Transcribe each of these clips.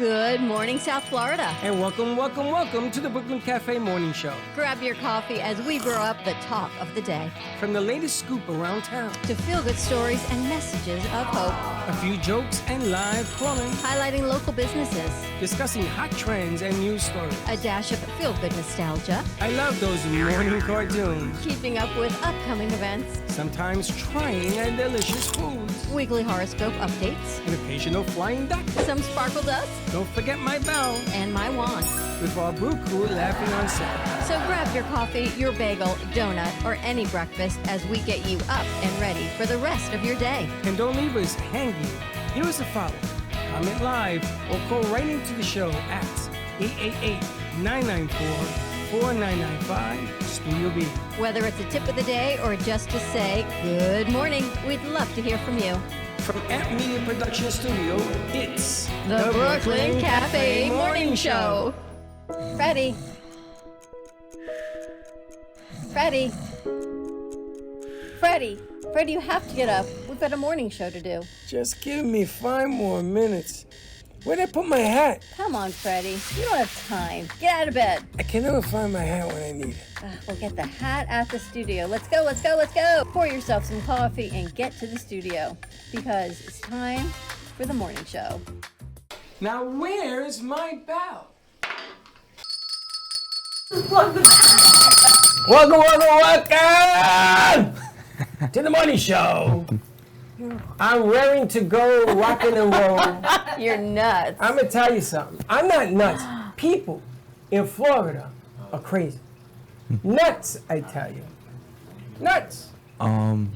Good morning, South Florida. And welcome to the Brooklyn Cafe Morning Show. Grab your coffee as we brew up the talk of the day. From the latest scoop around town to feel-good stories and messages of hope. A few jokes and live calling. Highlighting local businesses. Discussing hot trends and news stories. A dash of feel-good nostalgia. I love those morning cartoons. Keeping up with upcoming events. Sometimes trying delicious foods. Weekly horoscope updates. An occasional flying duck. Some sparkle dust. Don't forget my bell. And my wand. With our brew crew laughing on set. So grab your coffee, your bagel, donut, or any breakfast as we get you up and ready for the rest of your day. And don't leave us hanging. Give us a follow. Comment live or call right into the show at 888-994-4995 Studio B. Whether it's a tip of the day or just to say good morning, we'd love to hear from you. From Amp Media Production Studio, it's the Brooklyn Cafe Morning Show. Freddie, you have to get up. We've got a morning show to do. Just give me 5 more minutes. Where'd I put my hat? Come on, Freddie. You don't have time. Get out of bed. I can never find my hat when I need it. We'll get the hat at the studio. Let's go. Pour yourself some coffee and get to the studio because it's time for the morning show. Now, where's my bell? Welcome to the morning show. I'm raring to go, rocking and roll. You're nuts. I'm going to tell you something. I'm not nuts. People in Florida are crazy. Nuts, I tell you. Nuts.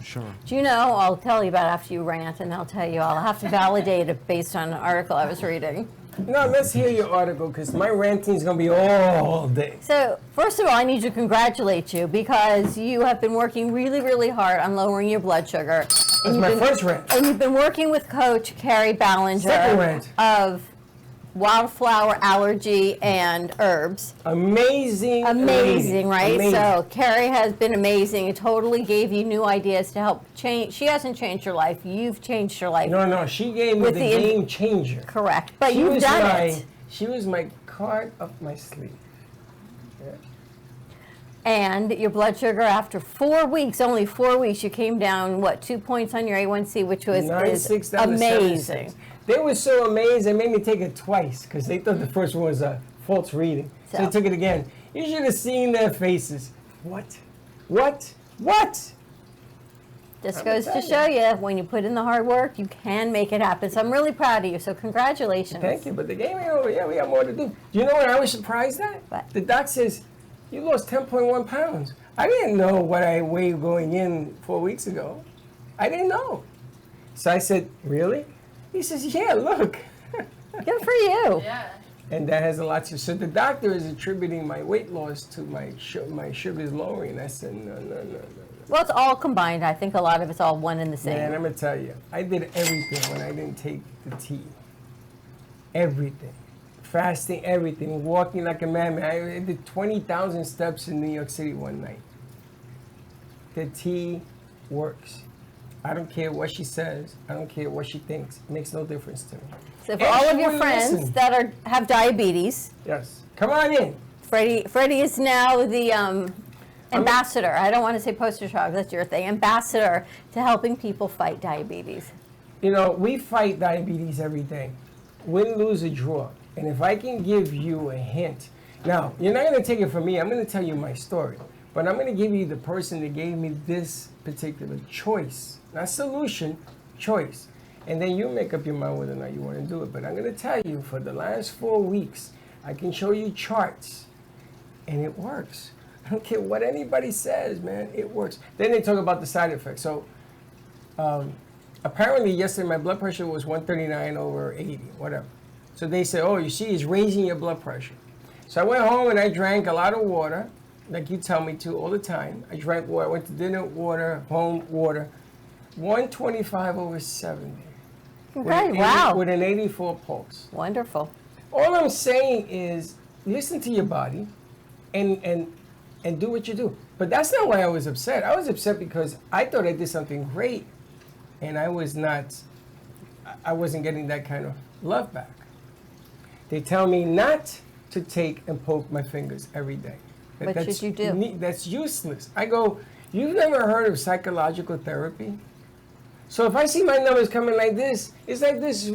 Sure. Do you know, I'll tell you about it after you rant, and I'll tell you, I'll have to validate it based on an article I was reading. No, let's hear your article, because my ranting is going to be all day. So, first of all, I need to congratulate you, because you have been working really, really hard on lowering your blood sugar. That's my first rant. And you've been working with Coach Carrie Ballinger of Wildflower Allergy and Herbs. Amazing, right? Amazing. So Carrie has been amazing. It totally gave you new ideas to help change. She hasn't changed your life. You've changed your life. No, she gave me the game changer. Correct, but you've done it. She was my card up my sleeve. Yeah. And your blood sugar after 4 weeks, only 4 weeks, you came down, 2 points on your A1C, which was amazing. They were so amazed, they made me take it twice because they thought the first one was a false reading. So they took it again. You should have seen their faces. What? This goes to show you, when you put in the hard work, you can make it happen. So I'm really proud of you. So congratulations. Thank you, but the game ain't over yet. We got more to do. Do you know what I was surprised at? What? The doc says, you lost 10.1 pounds. I didn't know what I weighed going in 4 weeks ago. I didn't know. So I said, really? He says, yeah, look. Good for you. Yeah. And that has a lot to. So the doctor is attributing my weight loss to my sugars lowering. I said, no. Well, it's all combined. I think a lot of it's all one and the same. Man, I'm going to tell you, I did everything when I didn't take the tea. Everything. Fasting, everything. Walking like a madman. I did 20,000 steps in New York City one night. The tea works. I don't care what she says. I don't care what she thinks. It makes no difference to me. So for all of your friends that have diabetes, yes, come on in. Freddie is now the ambassador. I don't want to say poster child. That's your thing. Ambassador to helping people fight diabetes. You know, we fight diabetes every day. Win, lose, or draw. And if I can give you a hint. Now, you're not going to take it from me. I'm going to tell you my story. But I'm going to give you the person that gave me this particular choice. Not solution, choice. And then you make up your mind whether or not you want to do it. But I'm going to tell you, for the last 4 weeks, I can show you charts. And it works. I don't care what anybody says, man. It works. Then they talk about the side effects. So apparently yesterday my blood pressure was 139 over 80, whatever. So they said, oh, you see, it's raising your blood pressure. So I went home and I drank a lot of water, like you tell me to all the time. I drank water, went to dinner, water, home, water. 125 over 70. Okay, wow. With an 84 pulse. Wonderful. All I'm saying is listen to your body and do what you do. But that's not why I was upset. I was upset because I thought I did something great and I wasn't getting that kind of love back. They tell me not to take and poke my fingers every day. What should you do? That's useless. I go, you've never heard of psychological therapy? So if I see my numbers coming like this, it's like this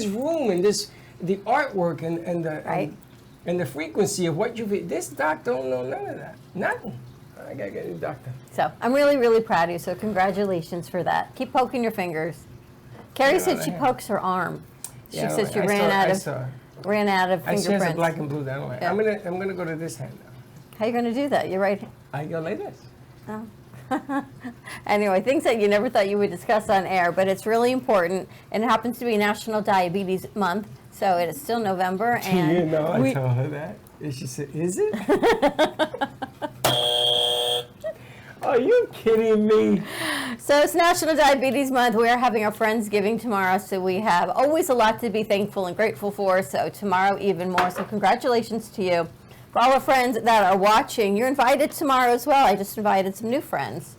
room and the artwork and the frequency of what this doc don't know none of that. Nothing. I gotta get a new doctor. So I'm really, really proud of you. So congratulations for that. Keep poking your fingers. Carrie said she pokes her arm. She said she ran out of fingerprints. I see it's black and blue that way. Yeah. I'm gonna go to this hand now. How are you gonna do that? You're right. I go like this. Oh. Anyway, things that you never thought you would discuss on air, but it's really important, and it happens to be National Diabetes Month, so it is still November. And you know, I told her that. And she said, "Is it?" Are you kidding me? So it's National Diabetes Month. We are having our Friendsgiving tomorrow, so we have always a lot to be thankful and grateful for. So tomorrow, even more. So congratulations to you. For all our friends that are watching, you're invited tomorrow as well. I just invited some new friends.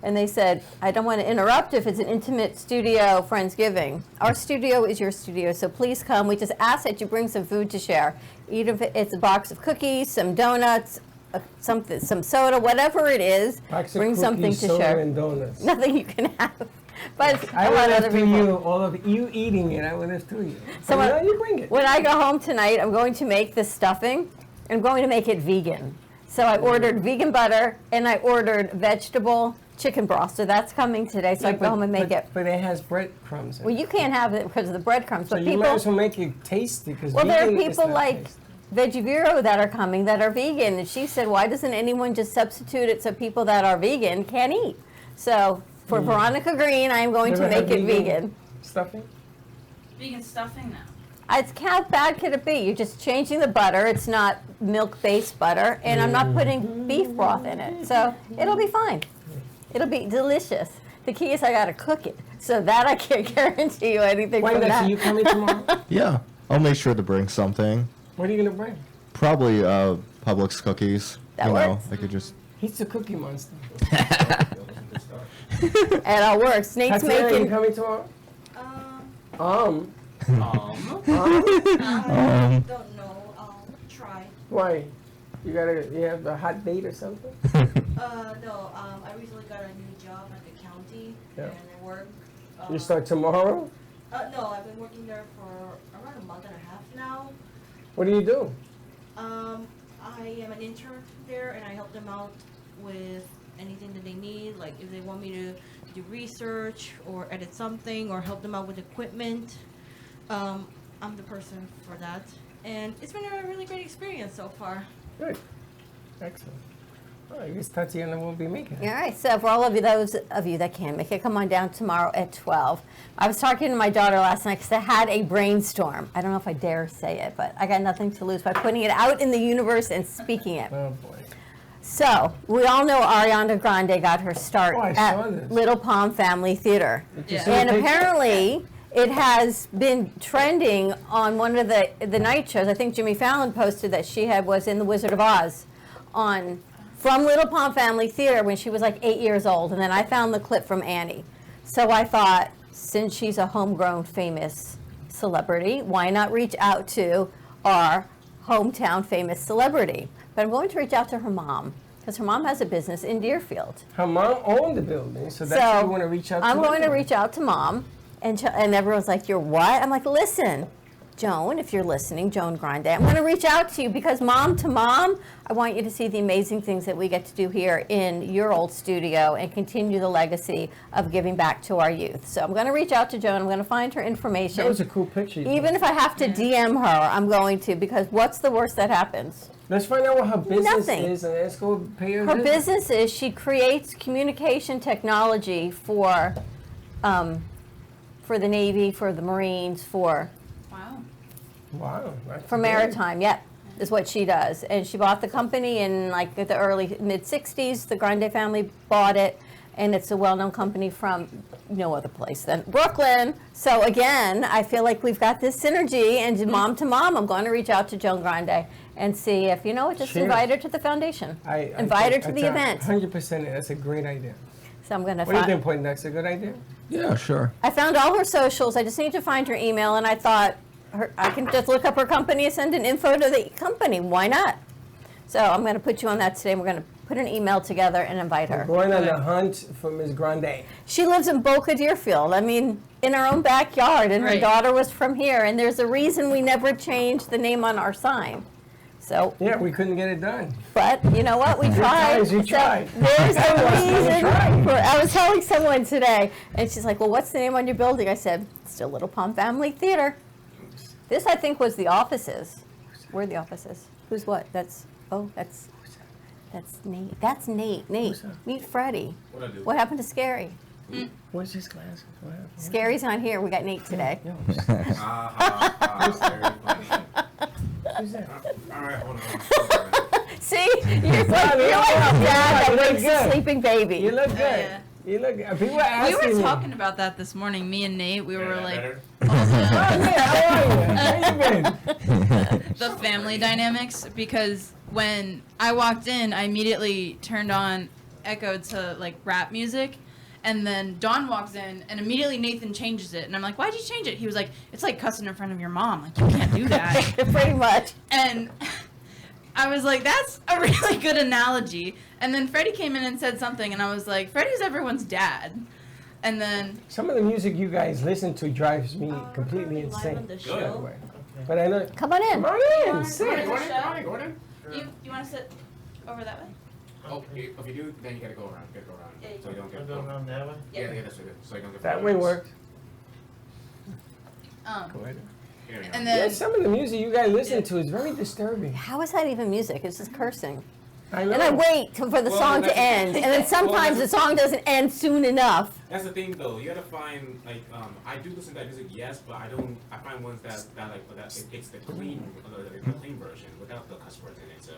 And they said, I don't want to interrupt if it's an intimate studio Friendsgiving. Our studio is your studio, so please come. We just ask that you bring some food to share. Even if it's a box of cookies, some donuts, some soda, whatever it is, bring something to soda share. And donuts. Nothing you can have. But I will live to you, all of you eating it, I will live to you. So you bring it. When I go home tonight, I'm going to make this stuffing. I'm going to make it vegan. So I ordered vegan butter, and I ordered vegetable chicken broth. So that's coming today, so I go home and make it. But it has breadcrumbs in it. Well, you can't have it because of the breadcrumbs. So but you might as well make it tasty. Well, there are people like Vegevero that are coming that are vegan. And she said, why doesn't anyone just substitute it so people that are vegan can eat? So for Veronica Green, I am going to make it vegan. Stuffing? Vegan stuffing now. How bad could it be? You're just changing the butter. It's not milk-based butter, and I'm not putting beef broth in it. So it'll be fine. It'll be delicious. The key is I got to cook it. So that I can't guarantee you anything from that. Are you coming tomorrow? Yeah. I'll make sure to bring something. What are you going to bring? Probably Publix cookies. That works. I could just... He's the cookie monster. It all works. Nate's Are you making... coming tomorrow? I don't know. I'll try. Why? You have a hot date or something? No. I recently got a new job at the county, and I work. You start tomorrow? No, I've been working there for around a month and a half now. What do you do? I am an intern there, and I help them out with anything that they need, like if they want me to do research or edit something or help them out with equipment. I'm the person for that, and it's been a really great experience so far. Good. Excellent. Oh, I guess Tatiana won't be making it. All right, so for all of you, those of you that can make it, come on down tomorrow at 12. I was talking to my daughter last night because I had a brainstorm. I don't know if I dare say it, but I got nothing to lose by putting it out in the universe and speaking it. Oh, boy. So, we all know Ariana Grande got her start I saw this. at Little Palm Family Theater. you see And the picture? apparently, it has been trending on one of the night shows. I think Jimmy Fallon posted that she was in The Wizard of Oz from Little Palm Family Theater when she was like 8 years old. And then I found the clip from Annie. So I thought, since she's a homegrown famous celebrity, why not reach out to our hometown famous celebrity? But I'm going to reach out to her mom, because her mom has a business in Deerfield. Her mom owned the building, so that's who you want to reach out to. I'm going to reach out to mom, and everyone's like, you're what? I'm like, listen, Joan, if you're listening, Joan Grande, I'm going to reach out to you because mom to mom, I want you to see the amazing things that we get to do here in your old studio and continue the legacy of giving back to our youth. So I'm going to reach out to Joan. I'm going to find her information. That was a cool picture. Even if I have to DM her, I'm going to, because what's the worst that happens? Let's find out what her business Nothing. is, and let's go pay her. Her business is she creates communication technology for the Navy, for the Marines, for Wow. for maritime. Yep, is what she does. And she bought the company in like the early mid '60s. The Grande family bought it, and it's a well-known company from no other place than Brooklyn. So again, I feel like we've got this synergy. And mom to mom, I'm going to reach out to Joan Grande and see if, just invite her to the foundation. Invite her to the event. 100%. That's a great idea. So I'm going to What do you think, Poindexter? A good idea? Yeah, sure. I found all her socials. I just need to find her email, and I thought, I can just look up her company and send an info to the company. Why not? So I'm going to put you on that today. We're going to put an email together and invite her. We're going on the hunt for Miss Grande. She lives in Boca Deerfield. I mean, in our own backyard, and her Right. daughter was from here. And there's a reason we never changed the name on our sign. So, Yeah, we couldn't get it done. but you know what? We tried. times you So tried. There's a reason. tried. I was telling someone today, and she's like, "Well, what's the name on your building?" I said, "Still Little Palm Family Theater." This, I think, was the offices. Where are the offices? Who's what? That's Nate. That's Nate. Nate, Who's that? meet Freddie. What I do? What happened to Scary? Where's his glasses? What happened? Scary's not here. We got Nate today. No, Very funny. who's that? All right, hold on. See, you're like a dad You that look wakes a good. sleeping baby. You look good. yeah. You look good. People are We asking were talking about that this morning, me and Nate. We were like, Better? Oh, yeah, how are you? How you been? the family dynamics, because when I walked in, I immediately turned on Echo to like rap music, and then Dawn walks in, and immediately Nathan changes it, and I'm like, why'd you change it? He was like, it's like cussing in front of your mom, like you can't do that. Pretty much. And I was like, that's a really good analogy. And then Freddie came in and said something, and I was like, Freddie's everyone's dad. And then Some of the music you guys listen to drives me completely Live on insane. the Good. show. But I know. Come on in. Come on in, Go sit. on. Go in. you want to sit over that way? Oh, if you do, then you gotta go around. You gotta go around. Yeah, So you don't get. Go around that way? Yeah, that's good. So you don't get. That way works. Um, Here we go. and Yeah, then some of the music you guys listen to is very disturbing. How is that even music? It's just cursing. I know. And I wait for the Well, song to that's- end, and then sometimes the song doesn't end soon enough. That's the thing, though. You gotta find like I do listen to that music, yes, but I don't. I find ones that it's the clean version without the cuss words in it. So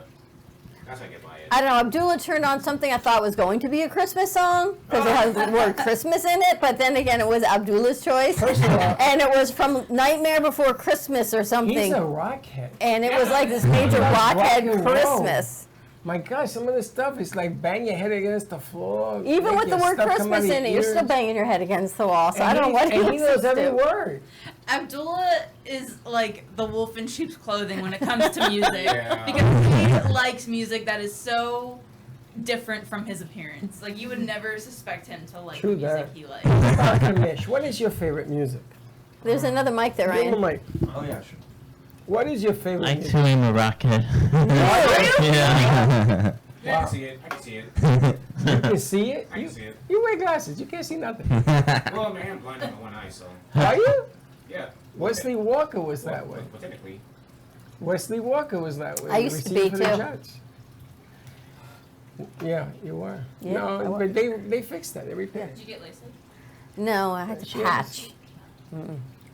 that's how I get by it. I don't know. Abdullah turned on something I thought was going to be a Christmas song because it has the word Christmas in it, but then again, it was Abdullah's choice, First of all, and it was from Nightmare Before Christmas or he's something, a rockhead. and it was like this major Rock rockhead and roll. Christmas. My God, some of the stuff is like bang your head against the floor. Even make with the your word stuff come out Christmas of in it, your you're still ears. banging your head against the wall. So I And don't know what and he knows listens every to. word. Abdullah is like the wolf in sheep's clothing when it comes to music. Yeah. Because he likes music that is so different from his appearance. Like you would never suspect him to like True the music that. he likes. Dr. Mish, what is your favorite music? There's another mic there, Give him a Ryan. mic. Oh yeah, sure. What is your favorite I music? too am a rockhead. Yeah. Yeah, I Wow. can see it. I can see it. You can see it? I can see it. You wear glasses. You can't see nothing. Well, man, I'm blind in one eye, so Are you? yeah. Wesley Walker was that way. But technically, Wesley Walker was that way. I The used to receiver be, for the too. Judge. Yeah, you were. Yeah, I No, was. but they fixed that. They repaired Did it. you get LASIK? No, I had to She patch.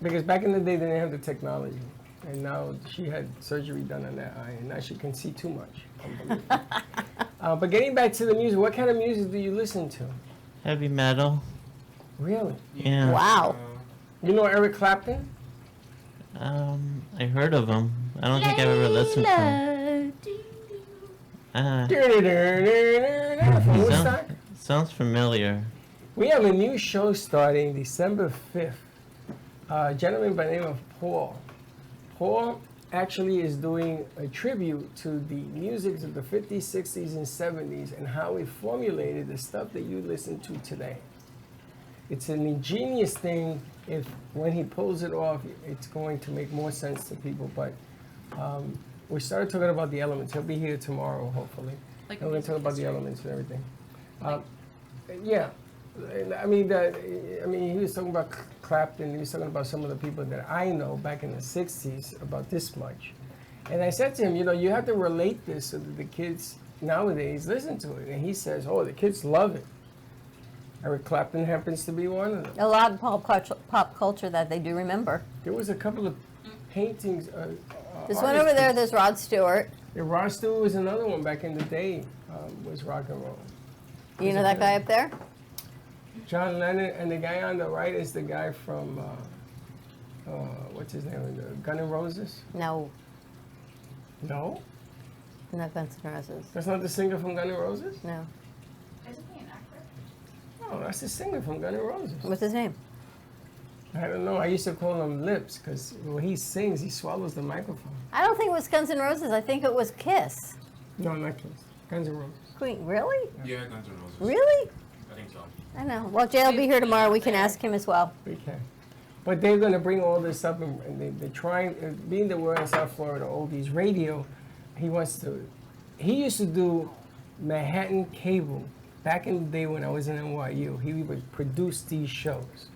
Because back in the day, they didn't have the technology. And now she had surgery done on that eye, and now she can see too much. Unbelievable. But getting back to the music, what kind of music do you listen to? Heavy metal. Really? Yeah. Wow. You know Eric Clapton? I heard of him. I don't think I've ever listened to him. From Woodstock? Sounds familiar. We have a new show starting December 5th. A gentleman by the name of Paul. Paul actually is doing a tribute to the music of the 50s, 60s, and 70s and how it formulated the stuff that you listen to today. It's an ingenious thing. If when he pulls it off, it's going to make more sense to people. But we started talking about the elements. He'll be here tomorrow, hopefully. Like And we're going to talk about the history? elements and everything. Yeah. I mean, he was talking about Clapton. He was talking about some of the people that I know back in the 60s about this much. And I said to him, you know, you have to relate this so that the kids nowadays listen to it. And he says, oh, the kids love it. Eric Clapton happens to be one of them. A lot of pop culture that they do remember. There was a couple of paintings. There's one over there. There's Rod Stewart. Yeah, Rod Stewart was another one back in the day. Was rock and roll. You know that guy up there? John Lennon, and the guy on the right is the guy from what's his name? The Gun N' Roses. No, No, not Guns N' Roses. that's not the singer from Gun N' Roses. No. Isn't he an actor? No, that's the singer from Gun N' Roses. What's his name? I don't know. I used to call him Lips because when he sings, he swallows the microphone. I don't think it was Guns N' Roses. I think it was Kiss. No, not Kiss. Guns N' Roses. Queen, really? Yeah, Guns N' Roses. Really? I think so. I know. Well, Jay will be here tomorrow. We can ask him as well. We can. But they're going to bring all this up, and they're trying, being that we're in South Florida, Oldies Radio, he used to do Manhattan Cable. Back in the day when I was in NYU, he would produce these shows.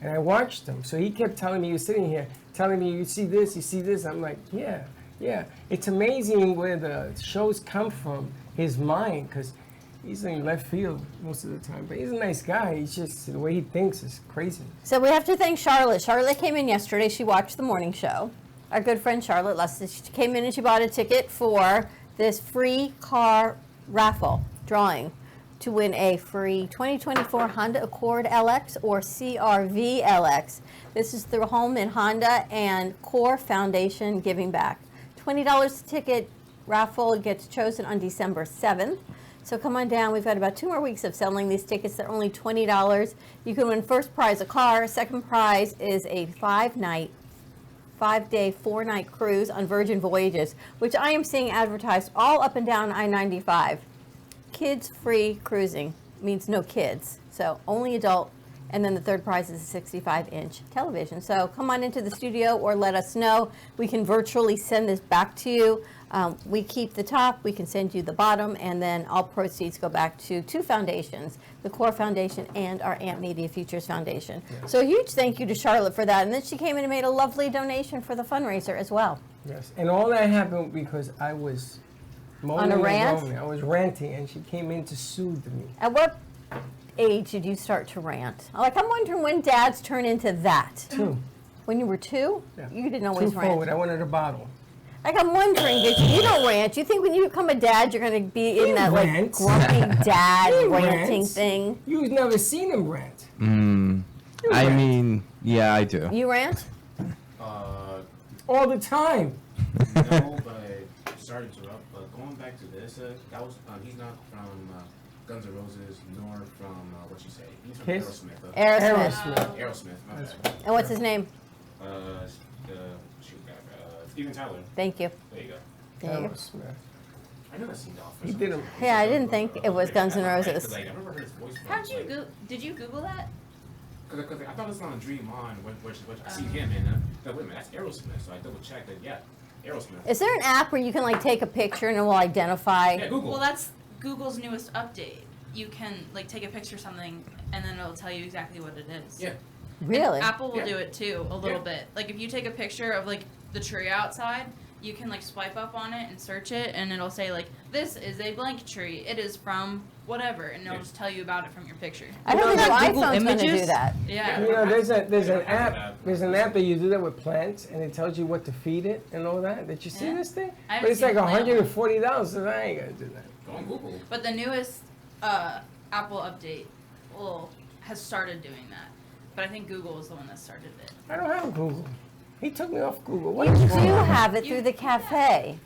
And I watched them. So he kept telling me, he was sitting here, telling me, you see this? I'm like, yeah. It's amazing where the shows come from, his mind, because he's in left field most of the time. But he's a nice guy. He's just, the way he thinks is crazy. So we have to thank Charlotte. Charlotte came in yesterday. She watched the morning show. Our good friend Charlotte Lustig. She came in and she bought a ticket for this free car raffle drawing to win a free 2024 Honda Accord LX or CRV LX. This is through Home and Honda and Core Foundation Giving Back. $20 ticket raffle gets chosen on December 7th. So come on down. We've got about 2 more weeks of selling these tickets. They're only $20. You can win first prize a car. Second prize is a 5-day, 4-night cruise on Virgin Voyages, which I am seeing advertised all up and down I-95. Kids-free cruising means no kids, so only adult. And then the third prize is a 65-inch television. So come on into the studio or let us know. We can virtually send this back to you. We keep the top, we can send you the bottom, and then all proceeds go back to 2 foundations, the Core Foundation and our Amp Media Futures Foundation. Yes. So a huge thank you to Charlotte for that. And then she came in and made a lovely donation for the fundraiser as well. Yes, and all that happened because I was on a rant? I was ranting, and she came in to soothe me. At what age did you start to rant? Like, I'm wondering when dads turn into that. 2. When you were 2? Yeah. You didn't always 2 rant. forward. I wanted a bottle. Like, I'm wondering, you don't rant. You think when you become a dad, you're going to be in that, like, grumpy dad ranting thing? You've never seen him rant. I mean, yeah, I do. You rant? All the time. No, but sorry to interrupt, but going back to this, that was he's not from Guns N' Roses, nor from what you say. He's from Kiss? Aerosmith. Aerosmith. Aerosmith. My bad. And what's his name? Steven Tyler. Thank you. There you go. There you go. Aerosmith. I never seen Dolph. He did him. Yeah, I didn't think it was Guns N' Roses. I never heard his voice. How'd you did you Google that? Because I thought it was on a Dream On, which I see him in. No, wait a minute, that's Aerosmith. So I double checked that. Yeah, Aerosmith. Is there an app where you can, like, take a picture and it will identify? Yeah, Google. Well, that's Google's newest update. You can, like, take a picture of something and then it'll tell you exactly what it is. Yeah. Really? And Apple will Yeah. do it too, a little bit. Like, if you take a picture of, like, the tree outside, you can, like, swipe up on it and search it, and it'll say, like, this is a blank tree. It is from whatever, and it'll just tell you about it from your picture. I don't think that your Google iPhone's going to do Images? that. Yeah. You know, there's an app that you do that with plants, and it tells you what to feed it and all that. Did you see Yeah. this thing? I haven't But it's seen like the plant one. $140. So I ain't gonna do that. Go on Google. But the newest Apple update has started doing that. But I think Google is the one that started it. I don't have Google. He took me off Google. What You is do wrong? have it through the cafe.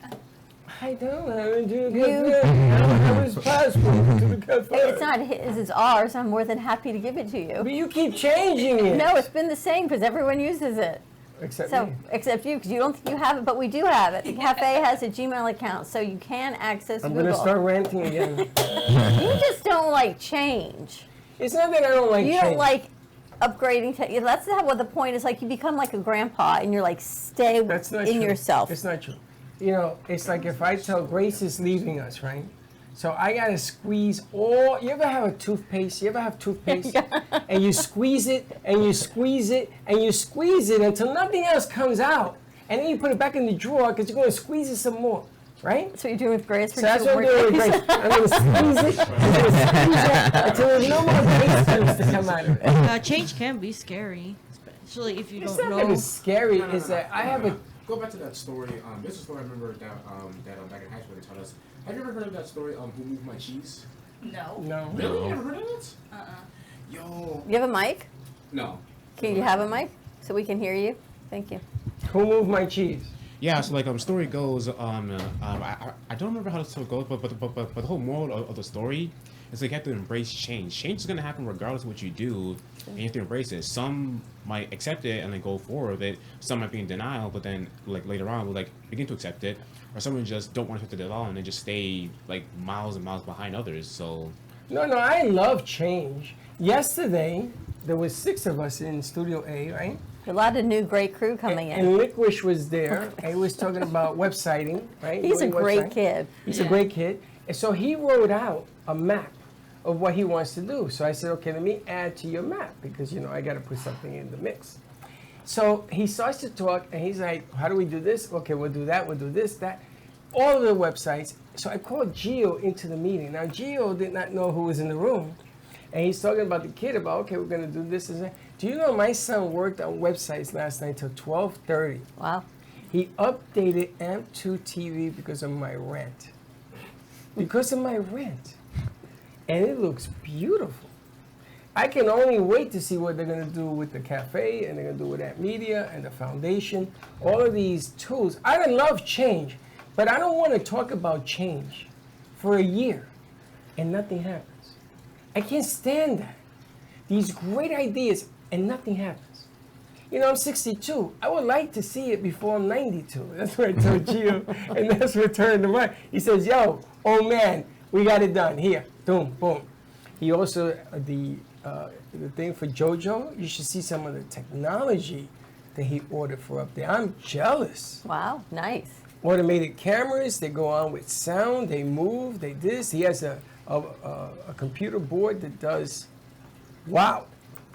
I don't have it to the You- cafe. I don't have his passport to the cafe. It's not his, it's ours. I'm more than happy to give it to But you. you keep changing it. No, it's been the same because everyone uses it. Except So, me. except you, because you don't think you have it, but we do have it. The cafe has a Gmail account, so you can access I'm Google. gonna start ranting again. You just don't like change. It's not that I don't like You change. don't like upgrading. That's how what the point is. Like, you become like a grandpa, and you're like, stay That's not in true. yourself. It's not true. You know, it's like if I tell Grace is leaving us, right? So I gotta squeeze all. You ever have a toothpaste? You ever have toothpaste? And you squeeze it, and you squeeze it, and you squeeze it until nothing else comes out, and then you put it back in the drawer because you're gonna squeeze it some more, right? That's what you're doing with Grace. So that's what I'm doing with Grace. I'm gonna squeeze it, until there's no more taste juice to come out of it. Change can be scary, especially if you It's don't not that know. it's scary. No, no, It's no, that no, I have no, a. no. Go back to that story. This is a story I remember that back in high school they taught us. Have you ever heard of that story? Who moved my cheese? No. No. Really? You never heard of it? Yo. You have a mic? No. Can you have a mic so we can hear you? Thank you. Who moved my cheese? Yeah, so like story goes I don't remember how the story goes, but the whole moral of the story It's like you have to embrace change. Change is gonna happen regardless of what you do, and you have to embrace it. Some might accept it and then go forward with it. Some might be in denial, but then like later on will like begin to accept it, or some just don't want to accept it at all and they just stay like miles and miles behind others. So No, I love change. Yesterday, there was 6 of us in Studio A, right? A lot of new great crew coming in. And Lickwish was there, and he was talking about websiting, right? He's a Doing great website. kid. He's a great kid. And so he wrote out a map of what he wants to do. So I said, okay, let me add to your map because, I got to put something in the mix. So he starts to talk, and he's like, how do we do this? Okay, we'll do that, we'll do this, that. All of the websites. So I called Gio into the meeting. Now, Gio did not know who was in the room. And he's talking about the kid about, okay, we're going to do this and that. Do you know my son worked on websites last night till 12:30? Wow. He updated AMP2 TV because of my rent. Because of my rent. And it looks beautiful. I can only wait to see what they're going to do with the cafe and they're going to do with that media and the foundation. All of these tools. I love change, but I don't want to talk about change for a year and nothing happens. I can't stand that. These great ideas and nothing happens. I'm 62. I would like to see it before I'm 92. That's what I told Gio, and that's what turned him on. He says, yo, oh man, we got it done. Here, boom, boom. He also, the thing for JoJo, you should see some of the technology that he ordered for up there. I'm jealous. Wow, nice. Automated cameras, they go on with sound, they move, they this. He has a computer board that does, wow,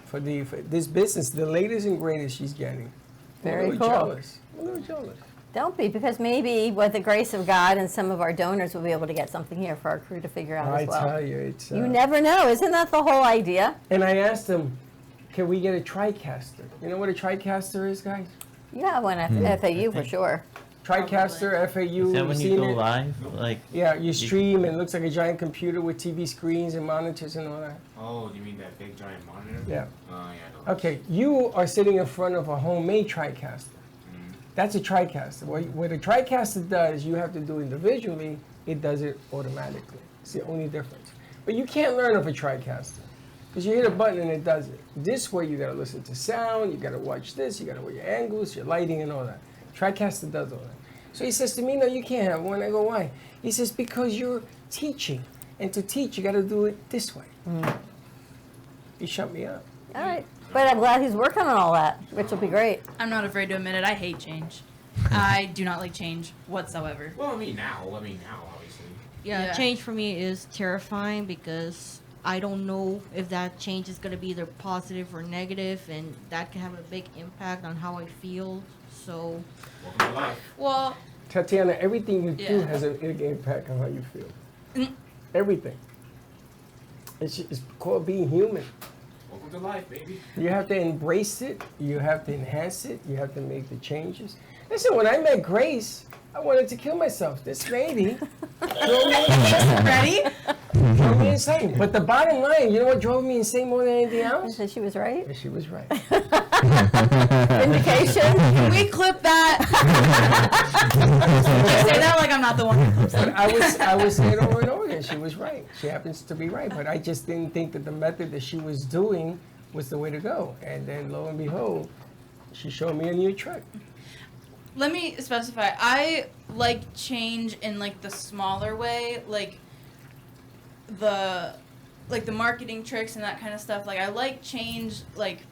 for this business, the latest and greatest she's getting. Very I'm cool. jealous. I'm a little jealous. Don't be, because maybe with the grace of God and some of our donors, we'll be able to get something here for our crew to figure out I as well. tell you, it's. You never know. Isn't that the whole idea? And I asked him, can we get a TriCaster? You know what a TriCaster is, guys? You have one at FAU for sure. TriCaster, FAU. Is that when you seen go it? live? Like, Yeah, you stream and it looks like a giant computer with TV screens and monitors and all that. oh, you mean that big giant monitor? Yeah. Yeah, I know. Okay, you are sitting in front of a homemade TriCaster. That's a TriCaster. What a TriCaster does, you have to do individually. It does it automatically. It's the only difference. But you can't learn off a TriCaster because you hit a button and it does it. This way, you got to listen to sound. You got to watch this. You got to watch your angles, your lighting, and all that. TriCaster does all that. So he says to me, no, you can't have one. I go, why? He says, because you're teaching. And to teach, you got to do it this way. He shut me up. All right. But I'm glad he's working on all that, which will be great. I'm not afraid to admit it. I hate change. I do not like change whatsoever. Well, I mean now, obviously. Yeah, Yeah. change for me is terrifying because I don't know if that change is going to be either positive or negative, and that can have a big impact on how I feel. So, Welcome to life. Well, Tatiana, everything you do Yeah. has a big impact on how you feel. Mm. Everything. It's called being human. Welcome to life, baby. You have to embrace it. You have to enhance it. You have to make the changes. Listen, when I met Grace, I wanted to kill myself. This lady drove me ready? drove me insane. But the bottom line, you know what drove me insane more than anything else? So she was right. She was right. Vindication. Can we clip that? I say that like I'm not the one who clips But it. I was saying over and over again, she was right. She happens to be right. But I just didn't think that the method that she was doing was the way to go. And then lo and behold, she showed me a new trick. Let me specify. I like change in like the smaller way, like the marketing tricks and that kind of stuff. Like I like change like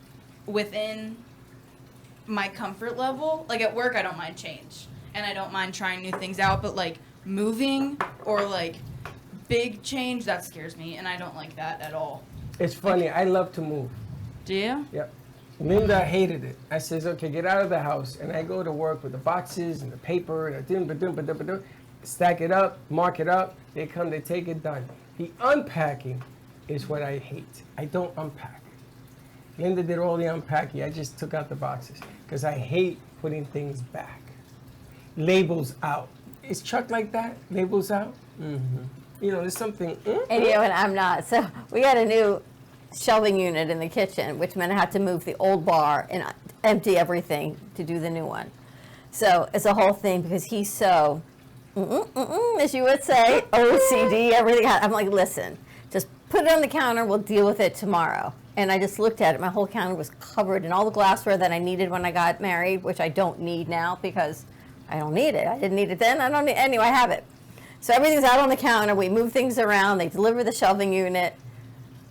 within my comfort level. Like at work I don't mind change and I don't mind trying new things out, but like moving or like big change, that scares me and I don't like that at all. It's funny. I love to move. Do you? Yep. Linda hated it. I says, okay, get out of the house. And I go to work with the boxes and the paper and stack it up, mark it up. They come, they take it, done. The unpacking is what I hate. I don't unpack. Linda did all the unpacking. I just took out the boxes because I hate putting things back. Labels out. Is Chuck like that? Labels out? Mm-hmm. You know, there's something. And you know, and I'm not. So we got a new shelving unit in the kitchen, which meant I had to move the old bar and empty everything to do the new one. So it's a whole thing because he's so, as you would say, OCD, everything. I'm like, listen, just put it on the counter, we'll deal with it tomorrow. And I just looked at it. My whole counter was covered in all the glassware that I needed when I got married, which I don't need now because I don't need it. I didn't need it then. I don't need anyway, I have it. So everything's out on the counter. We move things around. They deliver the shelving unit.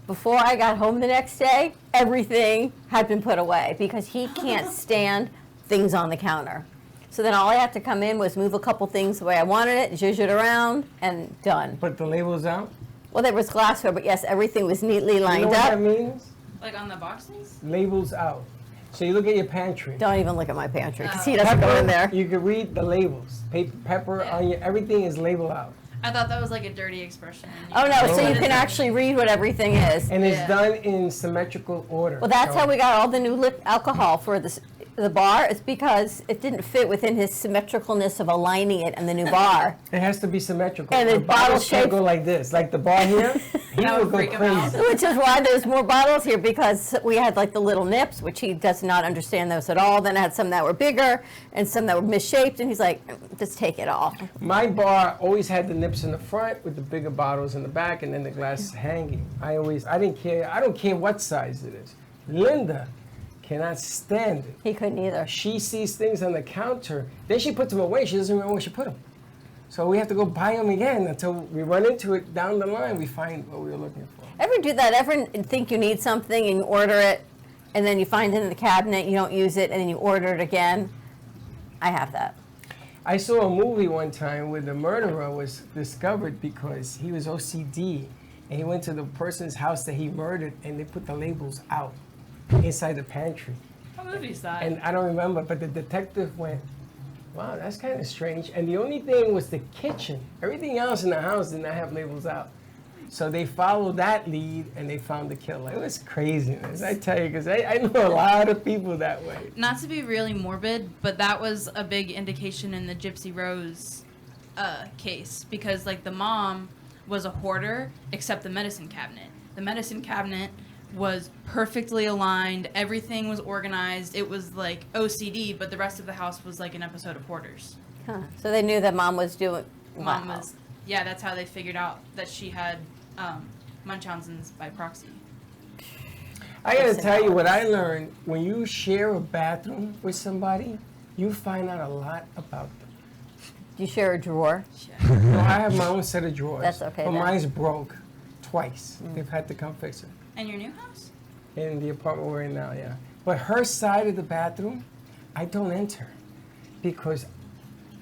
Before I got home the next day, everything had been put away because he can't stand things on the counter. So then all I had to come in was move a couple things the way I wanted it, zhuzh it around, and done. Put the labels out. Well, there was glassware, but yes, everything was neatly You know lined what up. that means? Like on the boxes? Labels out. So you look at your pantry. Don't even look at my pantry because he doesn't go in there. You can read the labels. Pepper, onion, everything is labeled out. I thought that was like a dirty expression. Oh no, so you What can is it? actually read what everything is. And it's Yeah. done in symmetrical order. Well, that's So- how we got all the new lip alcohol for the bar. It's because it didn't fit within his symmetricalness of aligning it in the new bar. It has to be symmetrical. And the bottle bottles can't shape- go like this. Like the bar here, he That would would go freak him out. crazy. Which is why there's more bottles here, because we had like the little nips, which he does not understand those at all. Then I had some that were bigger and some that were misshaped, and he's like, just take it all. My bar always had the nips in the front with the bigger bottles in the back, and then the glass hanging. I didn't care. I don't care what size it is. Linda cannot stand it. He couldn't either. She sees things on the counter, then she puts them away. She doesn't remember where she put them. So we have to go buy them again until we run into it down the line. We find what we were looking for. Ever do that? Ever think you need something and you order it, and then you find it in the cabinet, you don't use it, and then you order it again? I have that. I saw a movie one time where the murderer was discovered because he was OCD, and he went to the person's house that he murdered, and they put the labels out inside the pantry. What movie is that? And I don't remember, but the detective went, wow, that's kind of strange. And the only thing was the kitchen. Everything else in the house did not have labels out. So they followed that lead, and they found the killer. It was craziness, I tell you, because I know a lot of people that way. Not to be really morbid, but that was a big indication in the Gypsy Rose case, because like the mom was a hoarder except the medicine cabinet. The medicine cabinet was perfectly aligned, everything was organized, it was like OCD, but the rest of the house was like an episode of Hoarders. Huh. So they knew that mom was doing. Mom wow. was, yeah, that's how they figured out that she had Munchausen's by proxy. I gotta tell you what I learned. When you share a bathroom with somebody, you find out a lot about them. Do you share a drawer? No, I have my own set of drawers. That's okay But then. mine's broke twice. They've had to come fix it. And your new house? In the apartment we're in now, yeah. But her side of the bathroom, I don't enter because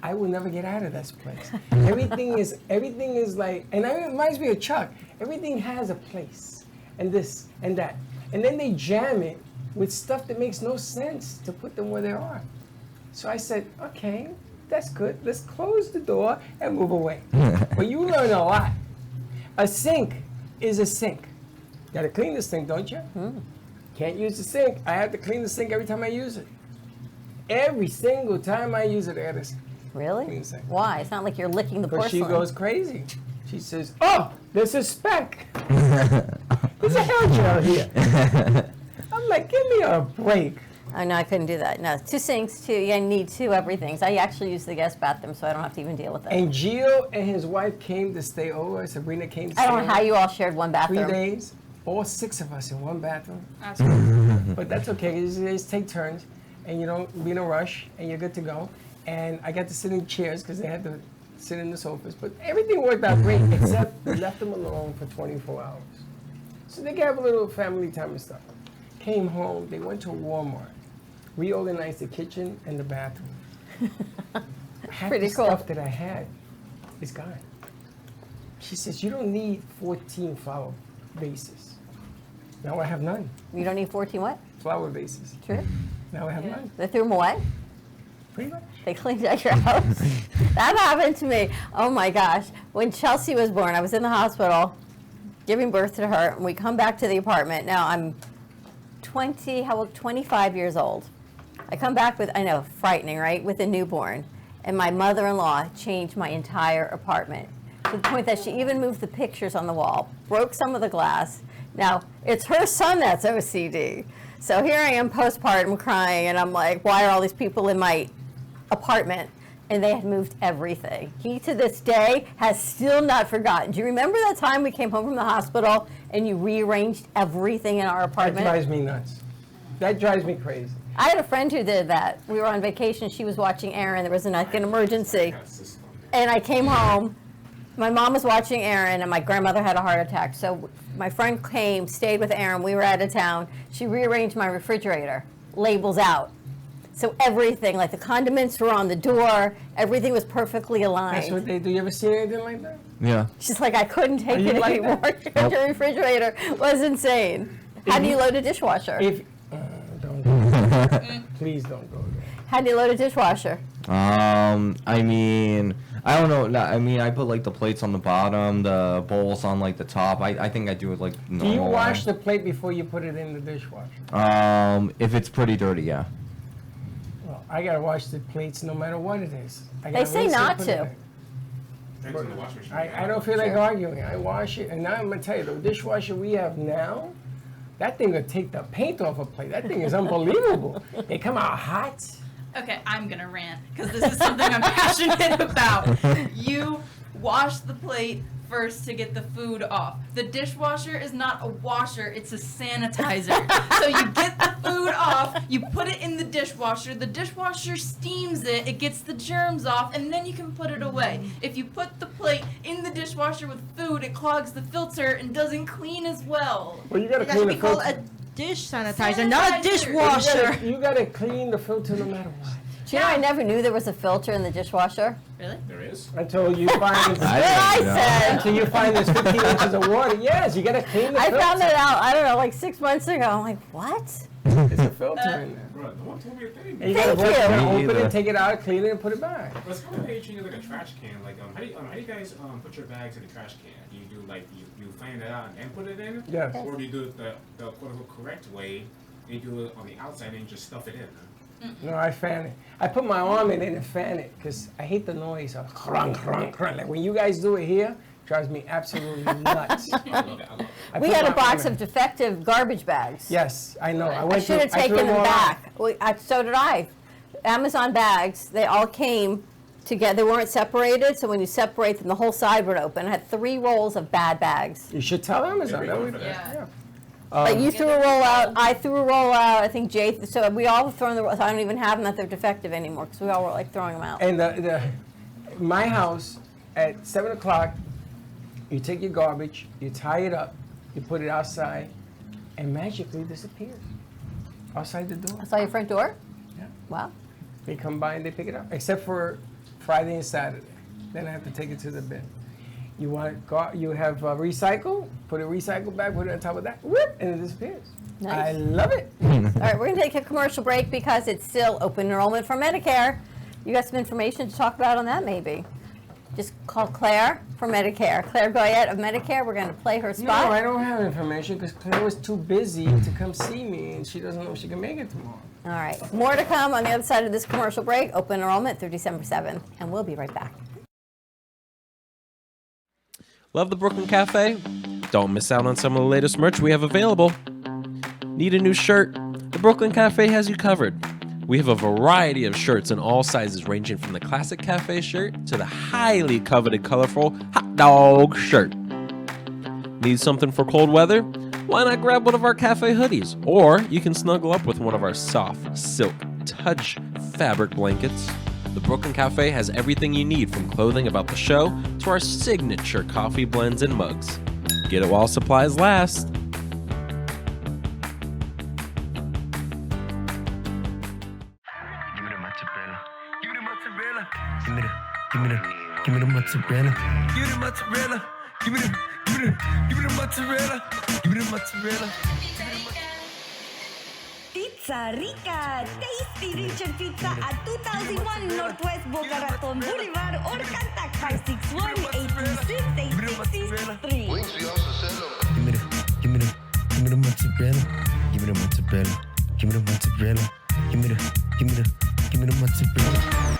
I will never get out of this place. everything is like, and it reminds me of Chuck. Everything has a place, and this and that, and then they jam it with stuff that makes no sense to put them where they are. So I said, okay, that's good. Let's close the door and move away. But you learn a lot. A sink is a sink. You gotta clean this thing, don't you? Can't use the sink. I have to clean the sink every time I use it. Every single time I use it, I gotta Really? clean the sink. Why? It's not like you're licking the Because she porcelain. goes crazy. She says, oh, there's a speck. There's a hair gel here. I'm like, give me a break. Oh, no, I couldn't do that. No, 2 sinks, I need 2 everythings. I actually use the guest bathroom, so I don't have to even deal with that. And Gio and his wife came to stay over. Sabrina came to stay I over. don't know how you all shared one 3 bathroom. days, all 6 of us in one bathroom. That's cool. But that's okay. You just take turns, and you don't be in a rush, and you're good to go. And I got to sit in chairs because they had to sit in the sofas. But everything worked out great, except we left them alone for 24 hours. So they could have a little family time and stuff. Came home. They went to Walmart. Reorganized the kitchen and the bathroom. Half Pretty the cool. stuff that I had is gone. She says, you don't need 14 flower vases. Now I have none. You don't need 14 what? Flower vases. True. Now I have Yeah. none. They threw them away? Pretty much. They cleaned out your house. That happened to me. Oh my gosh. When Chelsea was born, I was in the hospital giving birth to her, and we come back to the apartment. Now I'm 25 years old. I come back with, I know, frightening, right? With a newborn. And my mother-in-law changed my entire apartment to the point that she even moved the pictures on the wall, broke some of the glass. Now, it's her son that's OCD. So here I am postpartum crying, and I'm like, why are all these people in my apartment? and they had moved everything. He, to this day, has still not forgotten. Do you remember that time we came home from the hospital and you rearranged everything in our That apartment? drives me nuts. That drives me crazy. I had a friend who did that. We were on vacation. She was watching Aaron. There was an emergency. And I came home. My mom was watching Aaron, and my grandmother had a heart attack. So my friend came, stayed with Aaron. We were out of town. She rearranged my refrigerator, labels out. So everything, like the condiments were on the door. Everything was perfectly aligned. That's what they do. You ever seen anything like that? Yeah. She's like, I couldn't take you it like anymore. that? Your refrigerator was insane. How do you load a dishwasher? Don't go there. Please don't go there. How do you load a dishwasher? I mean, I don't know. I mean, I put like the plates on the bottom, the bowls on like the top. I think I do it like normal. Do you wash the plate before you put it in the dishwasher? If it's pretty dirty, yeah. Well, I gotta wash the plates no matter what it is. They say not to. Depends on the wash machine. I don't feel like arguing. I wash it, and now I'm gonna tell you, the dishwasher we have now, that thing will take the paint off a plate. That thing is unbelievable. They come out hot. Okay, I'm gonna rant because this is something I'm passionate about. You wash the plate first to get the food off. The dishwasher is not a washer, it's a sanitizer. So you get the food off, you put it in the dishwasher steams it, it gets the germs off, and then you can put it away. If you put the plate in the dishwasher with food, it clogs the filter and doesn't clean as well. Well, you gotta That clean should the be called filter. a dish sanitizer, not a dishwasher. You gotta clean the filter no matter what. Do you know I never knew there was a filter in the dishwasher? Really? There is. Until you find I said. until you find there's 15 inches of water. Yes, you gotta clean the I filter. found that out, I don't know, like 6 months ago. I'm like, what? There's a filter in there. Bro, no one told me a thing. And you gotta Thank you. open Me it, either. take it out, clean it, and put it back. But it's kind of how you treat it like a trash can. Like, how do you guys put your bags in the trash can? Do you do like you find it out and then put it in? Yes. Or do you do it the quote unquote correct way? And you do it on the outside and you just stuff it in. No, I fan it. I put my arm in it and fan it because I hate the noise of crunk, crunk, crunk. Like when you guys do it here, it drives me absolutely nuts. I love it. I love it. I We put had a my box arm of in. defective garbage bags. Yes, I know. I went should have through- I threw taken them all out. back. So did I. Amazon bags, they all came together. They weren't separated, so when you separate them, the whole side would open. I had 3 rolls of bad bags. You should tell Amazon. That would, Yeah. Like you threw a roll out, I threw a roll out, I think Jay, so we all have thrown the rolls. I don't even have them that they're defective anymore because we all were like throwing them out. And my house at 7 o'clock, you take your garbage, you tie it up, you put it outside, and magically disappears outside the door. I saw your front door? Yeah. Wow. They come by and they pick it up, except for Friday and Saturday. Then I have to take it to the bin. You want you have recycle, put a recycle bag, put it on top of that, whoop, and it disappears. Nice. I love it. All right, we're going to take a commercial break because it's still open enrollment for Medicare. You got some information to talk about on that, maybe? Just call Claire for Medicare. Claire Goyette of Medicare. We're going to play her No, spot. I don't have information because Claire was too busy to come see me, and she doesn't know if she can make it tomorrow. All right, more to come on the other side of this commercial break. Open enrollment through December 7th, and we'll be right back. Love the Brooklyn Cafe? Don't miss out on some of the latest merch we have available. Need a new shirt? The Brooklyn Cafe has you covered. We have a variety of shirts in all sizes, ranging from the classic cafe shirt to the highly coveted colorful hot dog shirt. Need something for cold weather? Why not grab one of our cafe hoodies? Or you can snuggle up with one of our soft silk touch fabric blankets. The Brooklyn Cafe has everything you need, from clothing about the show to our signature coffee blends and mugs. Get it while supplies last. Give me the mozzarella. Give me the mozzarella. Give me the mozzarella. Give me the mozzarella. Pizza Rica, tasty Richard Pizza at 2001 Northwest Boca Raton Boulevard or contact 561-826-8663. Give me the mozzarella. Give me the mozzarella. Give me the mozzarella. Give me the mozzarella.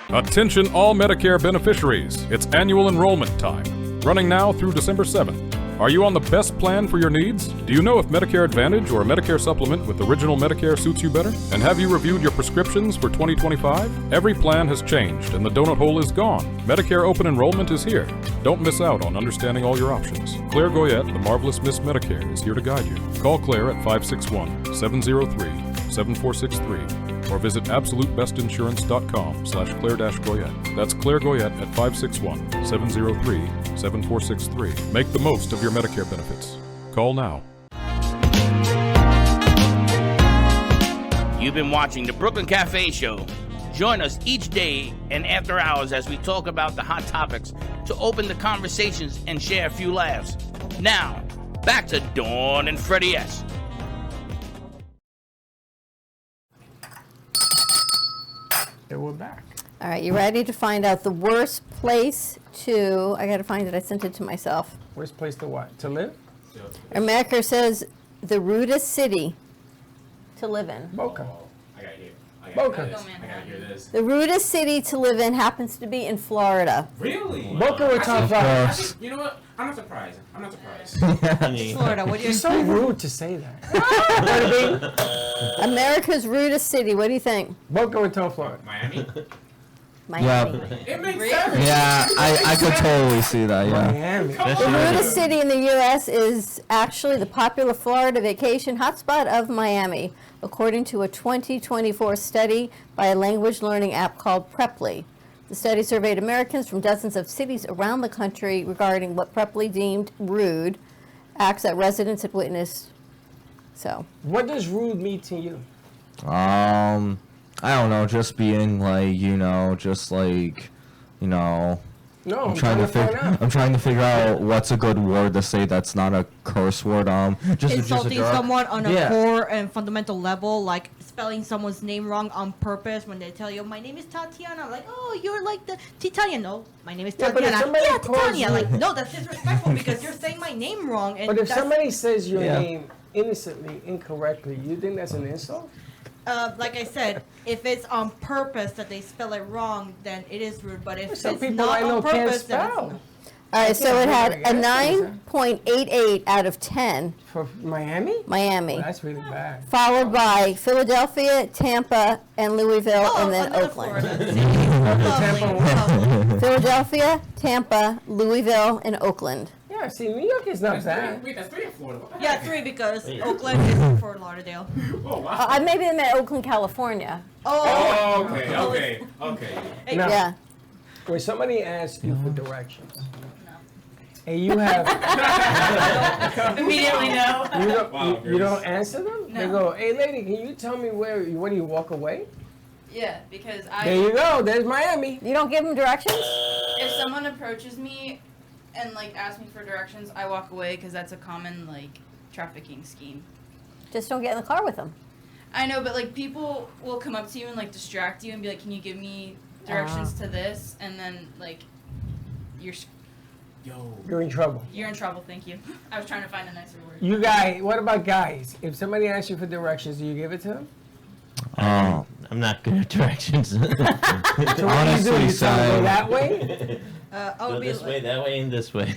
Attention all Medicare beneficiaries, it's annual enrollment time, running now through December 7th. Are you on the best plan for your needs? Do you know if Medicare Advantage or a Medicare supplement with Original Medicare suits you better? And have you reviewed your prescriptions for 2025? Every plan has changed and the donut hole is gone. Medicare open enrollment is here. Don't miss out on understanding all your options. Claire Goyette, the marvelous Miss Medicare, is here to guide you. Call Claire at 561-703-7463 or visit absolutebestinsurance.com/Claire-Goyette. That's Claire Goyette at 561-703-7463. Make the most of your Medicare benefits. Call now. You've been watching the Brooklyn Cafe Show. Join us each day and after hours as we talk about the hot topics to open the conversations and share a few laughs. Now, back to Dawn and Freddie S. And we're back. All right, you ready to find out the worst place to, I got to find it, I sent it to myself. Worst place to what? To live? America says the rudest city to live in. Boca. I got here. Boca. I gotta hear this. The rudest city to live in happens to be in Florida. Really? Boca Raton, Florida. You know what? I'm not surprised. Florida, what do you It's so rude to say that. America's rudest city, what do you think? Boca Raton, Florida. Miami? Miami. It makes sense. Yeah, I could totally see that, yeah. Miami. The rudest city in the U.S. is actually the popular Florida vacation hotspot of Miami, according to a 2024 study by a language learning app called Preply. The study surveyed Americans from dozens of cities around the country regarding what Preply deemed rude acts that residents had witnessed. So, what does rude mean to you? I don't know, just being like, just like, No, I'm trying to figure out what's a good word to say that's not a curse word. Just Insulting a someone on a core and fundamental level, like spelling someone's name wrong on purpose when they tell you, my name is Tatiana. Like, oh, you're like the Titania. No, my name is Tatiana. Yeah, Titania. Like, no, that's disrespectful because you're saying my name wrong. And but if somebody says your name innocently, incorrectly, you think that's an insult? Like I said, if it's on purpose that they spell it wrong, then it is rude. But if Some it's people not I know on can't purpose, then it's spell. not. all right, so it had a can't 9.88 out of 10. For Miami? Miami. Well, that's really bad. Followed by Philadelphia, Tampa, and Louisville, Oh, and then another Oakland. Lovely. Philadelphia, Tampa, Louisville, and Oakland. Yeah, see, New York is not bad. Wait, that's 3 in Florida. What the Yeah, heck? 3 because Oakland is in Fort Lauderdale. Oh, wow. Maybe they meant Oakland, California. Oh, okay. Hey, Now, Yeah. when somebody asks you for directions, and you have Immediately no. you don't answer them. No. They go, "Hey, lady, can you tell me where do you walk away?" Yeah, because There you go. There's Miami. You don't give them directions? if someone approaches me and like asks me for directions, I walk away because that's a common like trafficking scheme. Just don't get in the car with them. I know, but like people will come up to you and like distract you and be like, "Can you give me directions to this?" And then like you're You're in trouble. you're in trouble. Thank you. I was trying to find a nicer word. You guys, what about guys? If somebody asks you for directions, do you give it to them? I'm not good at directions. So what do you do? Honestly, You tell them so- go that way? Go this way, that way, and this way.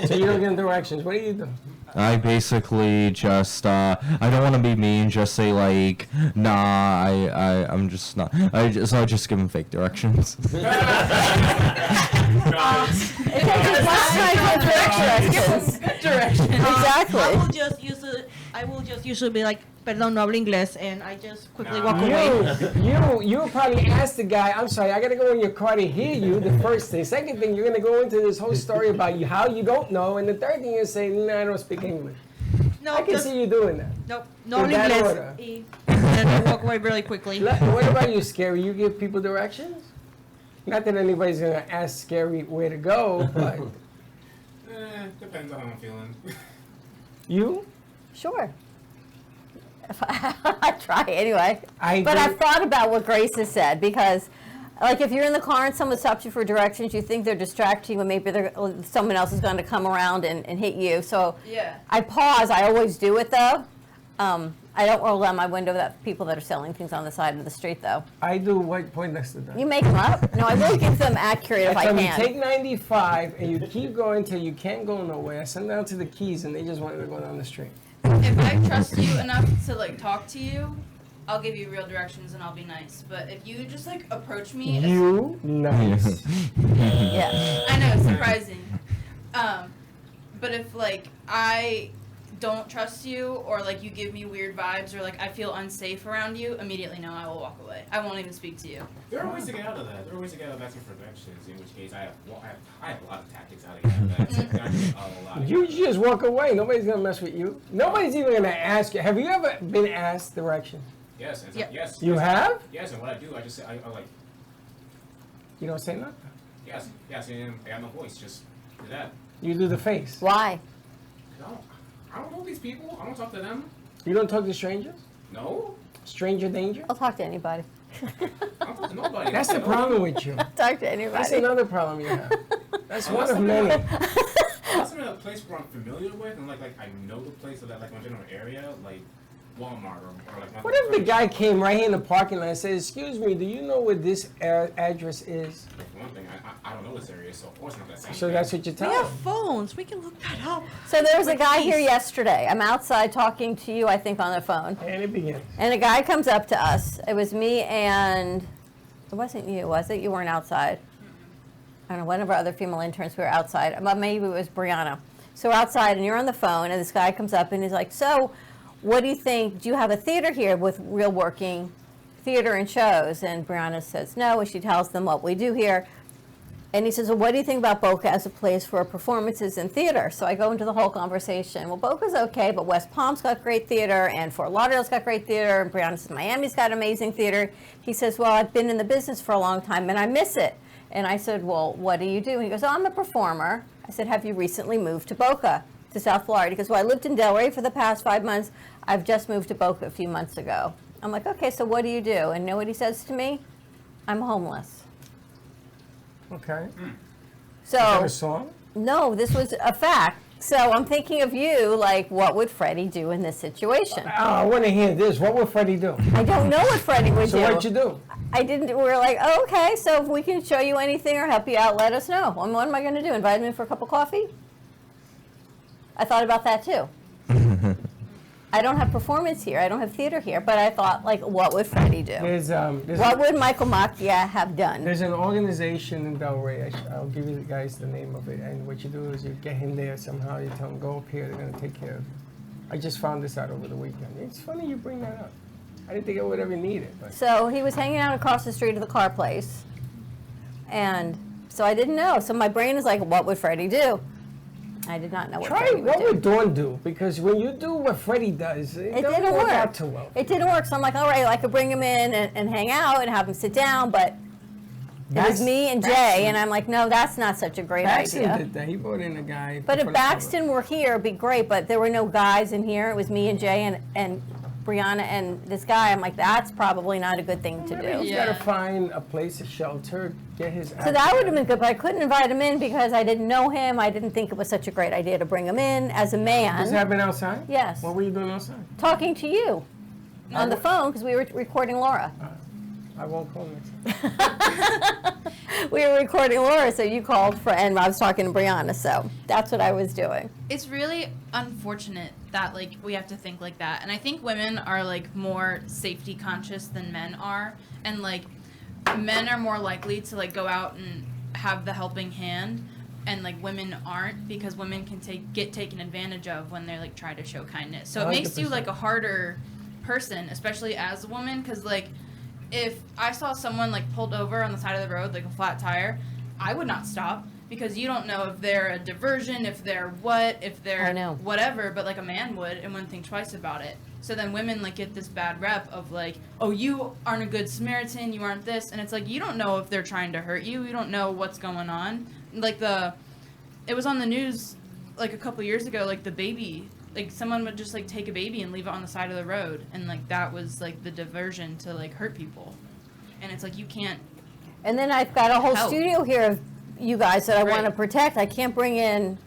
So you don't give them directions. What do you do? I basically just I don't want to be mean. Just say like, nah. I'm just not. I just give them fake directions. It takes as much time to get directions. Good direction. Exactly. I will just usually be like, "Perdón, no hablo inglés," and I just quickly walk away. You probably ask the guy, "I'm sorry, I gotta go in your car to hear you." The first thing. Second thing, you're gonna go into this whole story about how you don't know, and the third thing you say, "No, I don't speak English." No, I can see you doing that. Nope, no In hablo that inglés. order. And then I walk away really quickly. What about you, Scary? You give people directions? Not that anybody's gonna ask Scary where to go, but Depends on how I'm feeling. you? Sure. I try anyway. But agree. I've thought about what Grace has said because, like, if you're in the car and someone stops you for directions, you think they're distracting you, and maybe someone else is going to come around and hit you. So Yeah. I pause. I always do it though. I don't roll down my window at people that are selling things on the side of the street, though. I do what point next to that. You make them up? No, I will give them accurate if I So you can. take 95 and you keep going till you can't go nowhere. Send down to the Keys and they just want you to go down the street. If I trust you enough to like talk to you, I'll give you real directions and I'll be nice. But if you just like approach me, You nice. Yeah. I know, it's surprising. But if like I don't trust you or like you give me weird vibes or like I feel unsafe around you, immediately no, I will walk away. I won't even speak to you. There are ways to get out of that. There are ways to get out of asking for directions, in which case I have a lot of tactics how to get out of that. You just walk away. Nobody's going to mess with you. Nobody's even going to ask you. Have you ever been asked direction? Yes, and Yeah. yes. You yes, have? Yes, and what I do, I just say, I like, You don't say nothing. yes, and I have no voice, just do that. You do the face. Why? No, I don't know these people. I don't talk to them. You don't talk to strangers? No, Stranger danger? I'll talk to anybody. I don't talk to nobody. That's the problem with you. I'll talk to That's anybody. another problem you have. That's one Unless of I'm many. Unless I'm in a place where I'm familiar with, and like I know the place or that like my general area, like Walmart or like. What if the guy came right here in the parking lot and said, "Excuse me, do you know where this address is?" For one thing, I don't know this area, so of course it's not that same. So that's what you We tell have him. phones. We can look that up. So there was a With guy peace. here yesterday. I'm outside talking to you, I think, on the phone. And it begins. And a guy comes up to us. It was me and, it wasn't you, was it? You weren't outside. I don't know, one of our other female interns, we were outside. Maybe it was Brianna. So we're outside and you're on the phone and this guy comes up and he's like, so what do you think? Do you have a theater here with real working theater and shows? And Brianna says no, and she tells them what we do here. And he says, well, what do you think about Boca as a place for performances and theater? So I go into the whole conversation. Well, Boca's okay, but West Palm's got great theater, and Fort Lauderdale's got great theater, and Brianna says, Miami's got amazing theater. He says, well, I've been in the business for a long time, and I miss it. And I said, well, what do you do? He goes, oh, I'm a performer. I said, have you recently moved to Boca, to South Florida? He goes, well, I lived in Delray for the past 5 months. I've just moved to Boca a few months ago. I'm like, okay, so what do you do? And you know what he says to me? I'm homeless. Okay. So, Is that a song? no, this was a fact. So I'm thinking of you, like, what would Freddie do in this situation? Oh, I want to hear this. What would Freddie do? I don't know what Freddie would So do. what'd you do? I didn't. We were like, oh, okay, so if we can show you anything or help you out, let us know. What am I going to do? Invite him in for a cup of coffee? I thought about that too. I don't have performance here. I don't have theater here. But I thought, like, what would Freddie do? What would Michael Macchia have done? There's an organization in Delray. I'll give you guys the name of it. And what you do is you get him there somehow. You tell him, go up here. They're going to take care of you. I just found this out over the weekend. It's funny you bring that up. I didn't think I would ever need it. But So he was hanging out across the street of the car place. And so I didn't know. So my brain is like, what would Freddie do? I did not know what try Freddie would what do. would Dawn do? Because when you do what Freddie does, it It doesn't didn't work work. out too well. It didn't work. So I'm like, all right, I could bring him in and hang out and have him sit down, but it was me and Jay, and I'm like, no, that's not such a great Baxton idea. did that. He brought in a guy. But for if the cover. Baxton were here, it'd be great, but there were no guys in here. It was me and Jay and Brianna and this guy. I'm like, that's probably not a good thing to Maybe do. he's got to find a place, a shelter, get his. So that would have been good, but I couldn't invite him in because I didn't know him. I didn't think it was such a great idea to bring him in as a man. This happened outside? Yes. What were you doing outside? Talking to you on the phone because we were recording Laura. I won't call next time. We were recording Laura, so you called and I was talking to Brianna, so that's what I was doing. It's really unfortunate that like we have to think like that, and I think women are like more safety conscious than men are, and like men are more likely to like go out and have the helping hand, and like women aren't, because women can get taken advantage of when they're like trying to show kindness. So it makes you 100%. like a harder person, especially as a woman, because like if I saw someone like pulled over on the side of the road like a flat tire, I would not stop, because you don't know if they're a diversion, if they're whatever, but like a man would and wouldn't think twice about it. So then women like get this bad rep of like, oh, you aren't a good Samaritan, you aren't this, and it's like you don't know if they're trying to hurt you, you don't know what's going on. Like it was on the news like a couple years ago, like the baby, like someone would just like take a baby and leave it on the side of the road, and like that was like the diversion to like hurt people. And it's like you can't. And then I've got a whole help. studio here of you guys that I want to Right. protect. I can't bring in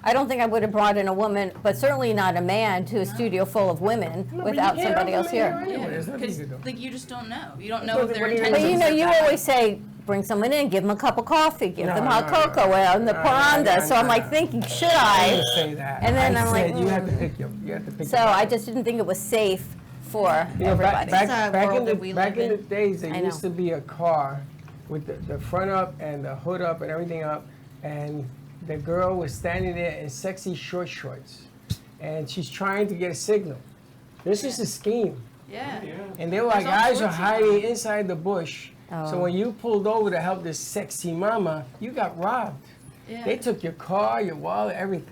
I don't think I would have brought in a woman, but certainly not a man, to a studio full of women without somebody else here. Because like you just don't know. You don't know But if their what do you- intentions. But you know, are you bad. always say, bring someone in, give them a cup of coffee, give them hot cocoa, and the no, paranda. no, So I'm no. like thinking, should I I? didn't say that. And then I I'm said like, you have to pick your. You have to pick. So your I just didn't think it was safe for You know, everybody. back in the days, there I used know. to be a car with the front up and the hood up and everything up, and the girl was standing there in sexy short shorts, and she's trying to get a signal. This is a scheme. Yeah. And they were like, There's all guys are sorts of hiding inside the bush. So Oh. when you pulled over to help this sexy mama, you got robbed. Yeah. They took your car, your wallet, everything.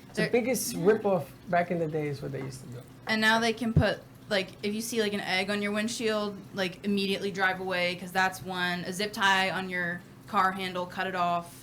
It's the They're- biggest ripoff back in the day is what they used to do. And now they can put like if you see like an egg on your windshield, like immediately drive away because that's one. A zip tie on your car handle, cut it off.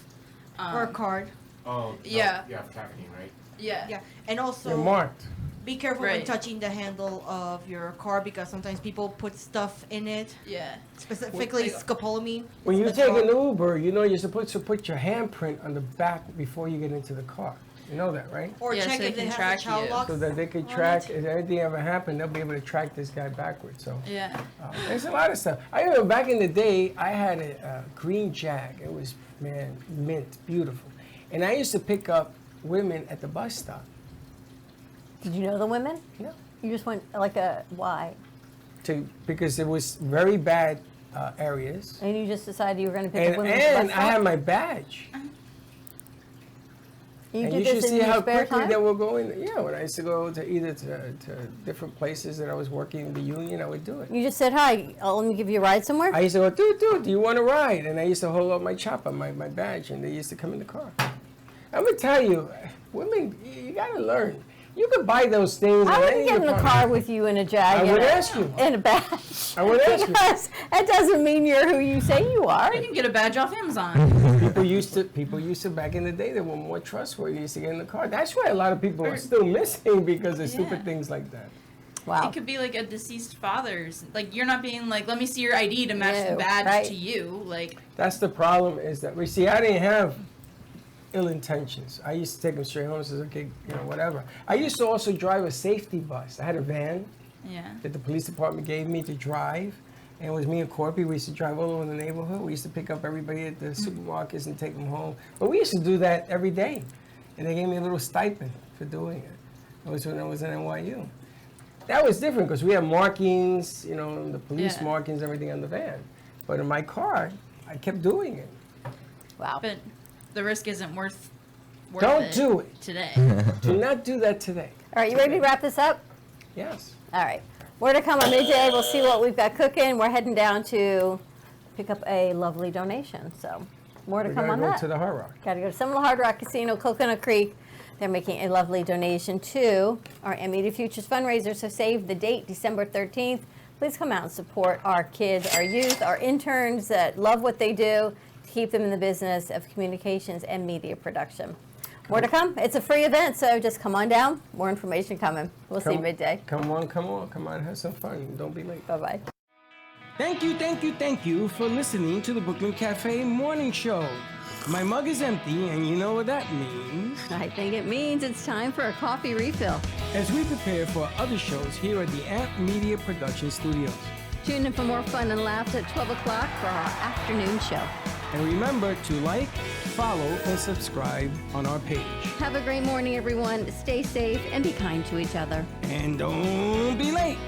Or a card. Oh, Yeah. Yeah, tracking, right? Yeah. Yeah, and also You're marked. be careful when Right. touching the handle of your car because sometimes people put stuff in it. Yeah. Specifically scopolamine. When you That's take all. an Uber, you know you're supposed to put your handprint on the back before you get into the car. You know that, right? Or Yeah, check so they if can it has track a child you. lock. So that they could on track, it. if anything ever happened, they'll be able to track this guy backwards. So Yeah. there's a lot of stuff. I remember back in the day, I had a green Jag. It was, man, mint, beautiful. And I used to pick up women at the bus stop. Did you know the women? Yeah. You just went like why? Because it was very bad areas. And you just decided you were going to pick up And, women at the and bus I had stop? my badge. You And did you this should in see your how spare quickly time? they were going. Yeah, when I used to go to either to different places that I was working in the union, I would do it. You just said, hi, let me give you a ride somewhere? I used to go, dude, do you want to ride? And I used to hold up my chopper, my badge, and they used to come in the car. I'm going to tell you, women, you got to learn. You could buy those things. I in wouldn't any get in the car department. with you in a Jag. I and would a- ask you. In a badge. I would ask you. Because that doesn't mean you're who you say you are. You can get a badge off Amazon. People used to back in the day, they were more trustworthy. Used to get in the car. That's why a lot of people are still missing because of stupid Yeah. things like that. Wow. It could be like a deceased father's. Like you're not being like, let me see your ID to match No, the badge right. to you. Like That's the problem is that, we see, I didn't have ill intentions. I used to take them straight home and say, okay, whatever. I used to also drive a safety bus. I had a van yeah. that the police department gave me to drive. And it was me and Corby. We used to drive all over the neighborhood. We used to pick up everybody at the supermarkets and take them home. But we used to do that every day. And they gave me a little stipend for doing it. That was when I was in NYU. That was different because we had markings, the police Yeah. markings, everything on the van. But in my car, I kept doing it. Wow. But the risk isn't worth Don't it do it. today. Do not do that today. All right, you ready to wrap this up? Yes. All right. More to come on midday. We'll see what we've got cooking. We're heading down to pick up a lovely donation. So more to We come gotta on go that. to the Hard Rock. Got to go to Seminole Hard Rock Casino, Coconut Creek. They're making a lovely donation to our Media Futures fundraiser. So save the date, December 13th. Please come out and support our kids, our youth, our interns that love what they do to keep them in the business of communications and media production. More to come. It's a free event, so just come on down. More information coming. We'll see you midday. Come on, have some fun. Don't be late. Bye-bye. Thank you for listening to the Brooklyn Cafe Morning Show. My mug is empty, and you know what that means. I think it means it's time for a coffee refill. As we prepare for other shows here at the Amp Media Production Studios. Tune in for more fun and laughs at 12 o'clock for our afternoon show. And remember to like, follow, and subscribe on our page. Have a great morning, everyone. Stay safe and be kind to each other. And don't be late.